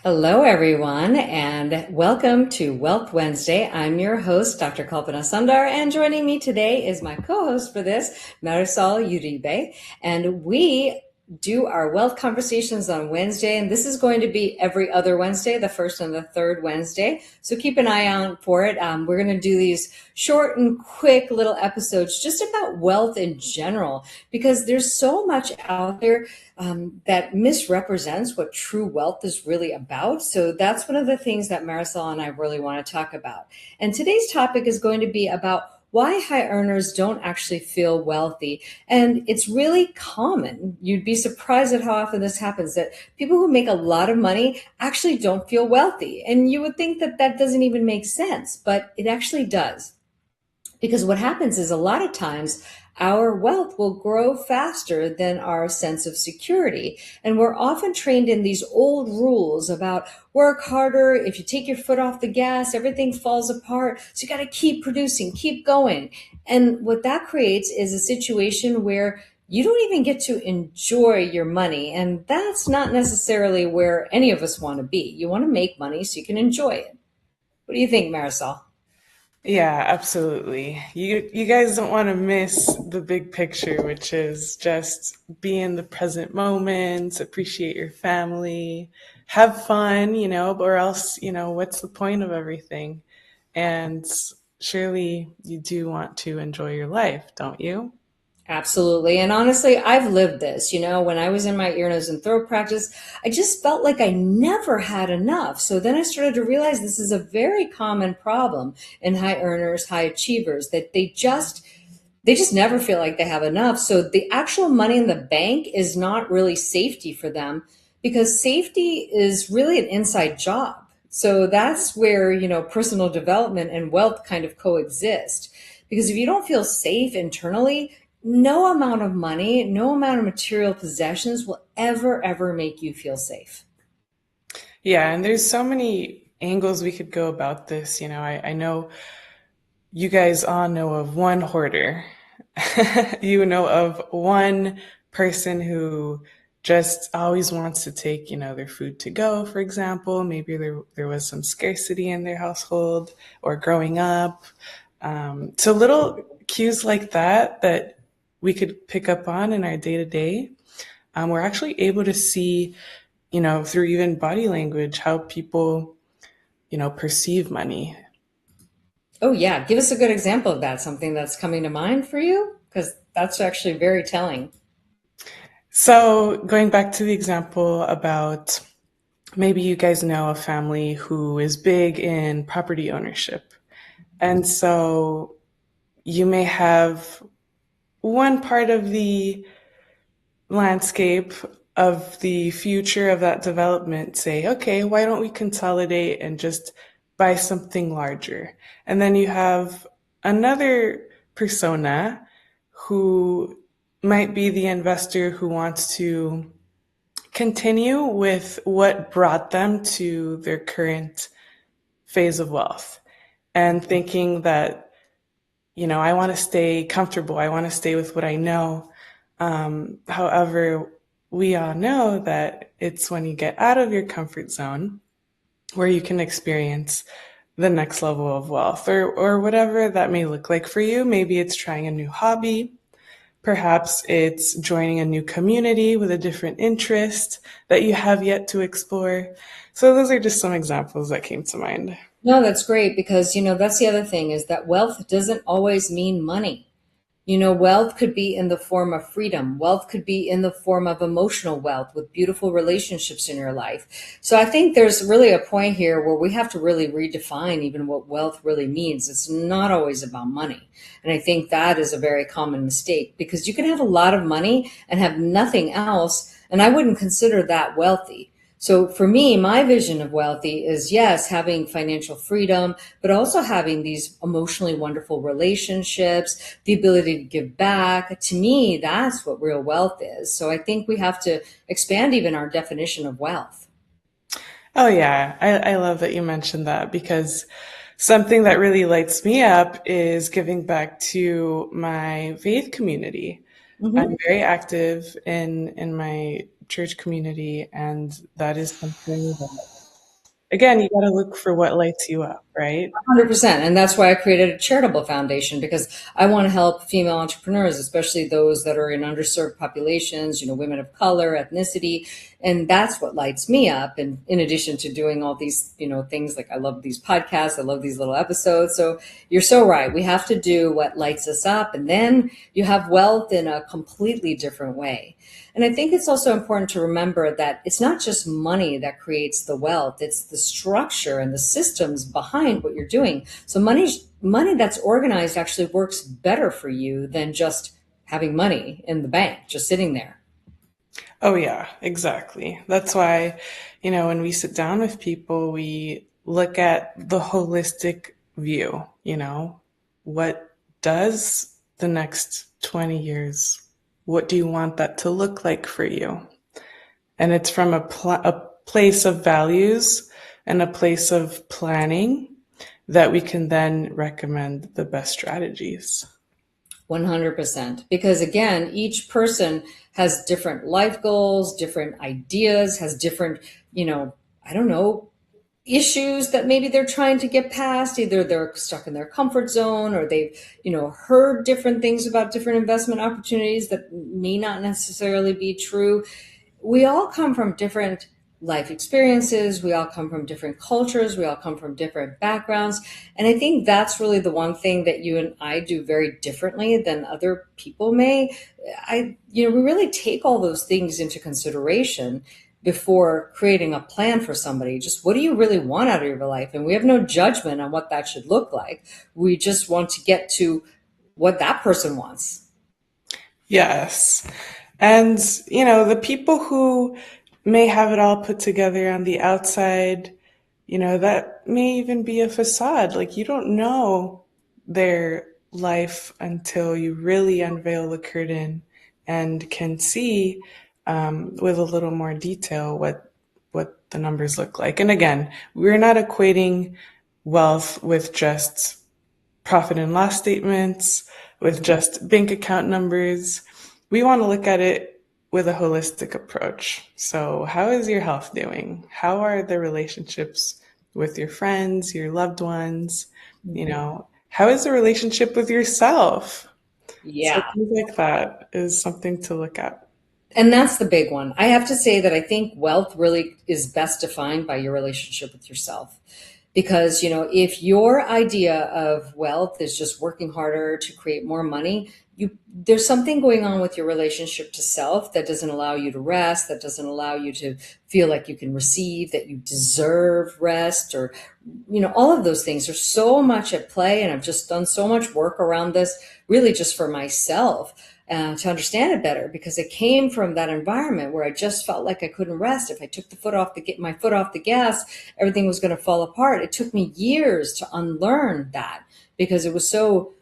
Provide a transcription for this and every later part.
Hello, everyone, and welcome to Wealth Wednesday. I'm your host, Dr. Kalpana Sundar, and joining me today is my co-host for this, Marisol Uribe, and we do our wealth conversations on Wednesday, and this is going to be every other Wednesday, the first and the third Wednesday. So keep an eye out for it. We're going to do these short and quick little episodes just about wealth in general, because there's so much out there that misrepresents what true wealth is really about. So that's one of the things that Marisol and I really want to talk about. And today's topic is going to be about why high earners don't actually feel wealthy. And it's really common. You'd be surprised at how often this happens, that people who make a lot of money actually don't feel wealthy. And you would think that that doesn't even make sense, but it actually does. Because what happens is a lot of times our wealth will grow faster than our sense of security. And we're often trained in these old rules about work harder. If you take your foot off the gas, everything falls apart. So you got to keep producing, keep going. And what that creates is a situation where you don't even get to enjoy your money. And that's not necessarily where any of us want to be. You want to make money so you can enjoy it. What do you think, Marisol? Yeah, absolutely. You guys don't want to miss the big picture, which is just be in the present moment, appreciate your family, have fun, or else, what's the point of everything? And surely you do want to enjoy your life, don't you? Absolutely. And honestly, I've lived this. When I was in my ear, nose, and throat practice, I just felt like I never had enough. So then I started to realize this is a very common problem in high earners, high achievers, that they just never feel like they have enough. So the actual money in the bank is not really safety for them, because safety is really an inside job. So that's where, personal development and wealth kind of coexist. Because if you don't feel safe internally, no amount of money, no amount of material possessions will ever make you feel safe. Yeah, and there's so many angles we could go about this. I know you guys all know of one hoarder. You know of one person who just always wants to take, their food to go, for example. Maybe there was some scarcity in their household or growing up. So little cues like that we could pick up on in our day to day. We're actually able to see, through even body language, how people, perceive money. Oh, yeah. Give us a good example of that, something that's coming to mind for you, because that's actually very telling. So going back to the example about maybe you guys know a family who is big in property ownership. And so you may have one part of the landscape of the future of that development say, okay, why don't we consolidate and just buy something larger? And then you have another persona who might be the investor who wants to continue with what brought them to their current phase of wealth and thinking that, I want to stay comfortable. I want to stay with what I know. However, we all know that it's when you get out of your comfort zone where you can experience the next level of wealth or whatever that may look like for you. Maybe it's trying a new hobby. Perhaps it's joining a new community with a different interest that you have yet to explore. So those are just some examples that came to mind. No, that's great, because, that's the other thing, is that wealth doesn't always mean money. Wealth could be in the form of freedom. Wealth could be in the form of emotional wealth with beautiful relationships in your life. So I think there's really a point here where we have to really redefine even what wealth really means. It's not always about money. And I think that is a very common mistake, because you can have a lot of money and have nothing else. And I wouldn't consider that wealthy. So for me, my vision of wealthy is, yes, having financial freedom, but also having these emotionally wonderful relationships, the ability to give back. To me, that's what real wealth is. So I think we have to expand even our definition of wealth. Oh, yeah. I love that you mentioned that because something that really lights me up is giving back to my faith community. I'm Mhm. very active in my church community, and that is something that again, you got to look for what lights you up, right? 100%. And that's why I created a charitable foundation because I want to help female entrepreneurs, especially those that are in underserved populations, women of color, ethnicity. And that's what lights me up. And in addition to doing all these, things like I love these podcasts, I love these little episodes. So you're so right. We have to do what lights us up. And then you have wealth in a completely different way. And I think it's also important to remember that it's not just money that creates the wealth, it's the structure and the systems behind what you're doing. So money that's organized actually works better for you than just having money in the bank, just sitting there. Oh, yeah, exactly. That's why, when we sit down with people, we look at the holistic view, what does the next 20 years, what do you want that to look like for you? And it's from a place of values and a place of planning that we can then recommend the best strategies. 100%. Because again, each person has different life goals, different ideas, has different, I don't know, issues that maybe they're trying to get past. Either they're stuck in their comfort zone or they've, heard different things about different investment opportunities that may not necessarily be true. We all come from different life experiences. We all come from different cultures. We all come from different backgrounds. And I think that's really the one thing that you and I do very differently than other people may. We really take all those things into consideration before creating a plan for somebody. Just what do you really want out of your life? And we have no judgment on what that should look like. We just want to get to what that person wants. Yes. And, the people who may have it all put together on the outside, that may even be a facade. Like you don't know their life until you really unveil the curtain and can see with a little more detail what the numbers look like. And again, we're not equating wealth with just profit and loss statements, with just bank account numbers. We want to look at it with a holistic approach. So, how is your health doing? How are the relationships with your friends, your loved ones? How is the relationship with yourself? So, Yeah. things like that is something to look at. And that's the big one. I have to say that I think wealth really is best defined by your relationship with yourself. Because, if your idea of wealth is just working harder to create more money, there's something going on with your relationship to self that doesn't allow you to rest, that doesn't allow you to feel like you can receive, that you deserve rest, or, all of those things. There's so much at play. And I've just done so much work around this, really just for myself to understand it better, because it came from that environment where I just felt like I couldn't rest. If I took my foot off the gas, everything was going to fall apart. It took me years to unlearn that because it was so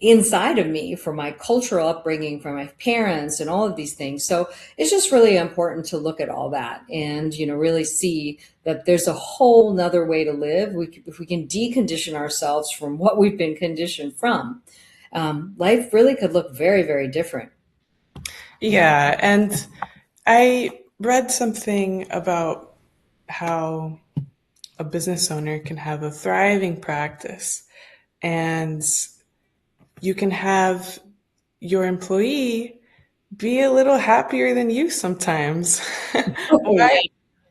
inside of me from my cultural upbringing, from my parents and all of these things. So it's just really important to look at all that and, really see that there's a whole nother way to live. If we can decondition ourselves from what we've been conditioned from, life really could look very, very different. Yeah. And I read something about how a business owner can have a thriving practice and you can have your employee be a little happier than you sometimes. Oh, why yeah.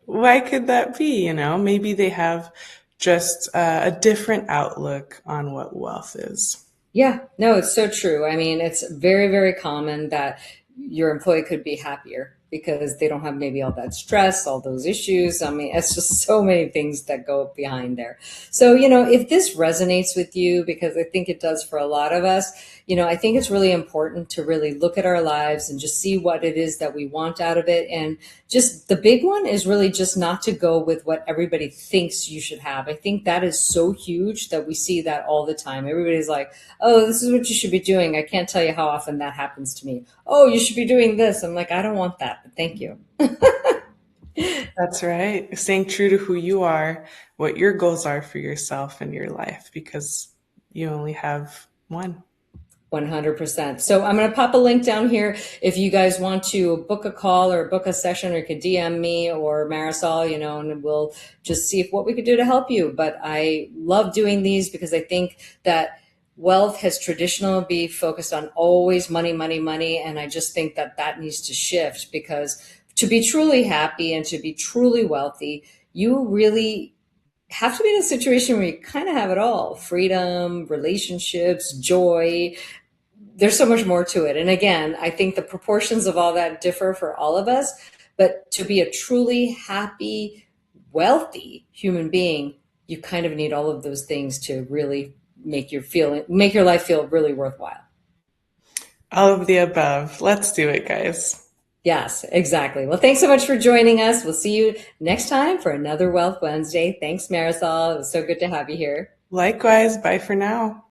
why could that be? Maybe they have just a different outlook on what wealth is. Yeah, no, it's so true. I mean, it's very, very common that your employee could be happier because they don't have maybe all that stress, all those issues. I mean, it's just so many things that go behind there. So, if this resonates with you, because I think it does for a lot of us, I think it's really important to really look at our lives and just see what it is that we want out of it. And just the big one is really just not to go with what everybody thinks you should have. I think that is so huge that we see that all the time. Everybody's like, oh, this is what you should be doing. I can't tell you how often that happens to me. Oh, you should be doing this. I'm like, I don't want that, but thank you. That's right. Staying true to who you are, what your goals are for yourself and your life, because you only have one. 100%. So I'm going to pop a link down here if you guys want to book a call or book a session, or you could DM me or Marisol, and we'll just see if what we could do to help you. But I love doing these because I think that wealth has traditionally been focused on always money, money, money. And I just think that that needs to shift, because to be truly happy and to be truly wealthy, you really have to be in a situation where you kind of have it all: freedom, relationships, joy. There's so much more to it. And again, I think the proportions of all that differ for all of us. But to be a truly happy, wealthy human being, you kind of need all of those things to really make your life feel really worthwhile. All of the above. Let's do it, guys. Yes, exactly. Well, thanks so much for joining us. We'll see you next time for another Wealth Wednesday. Thanks, Marisol. It was so good to have you here. Likewise, bye for now.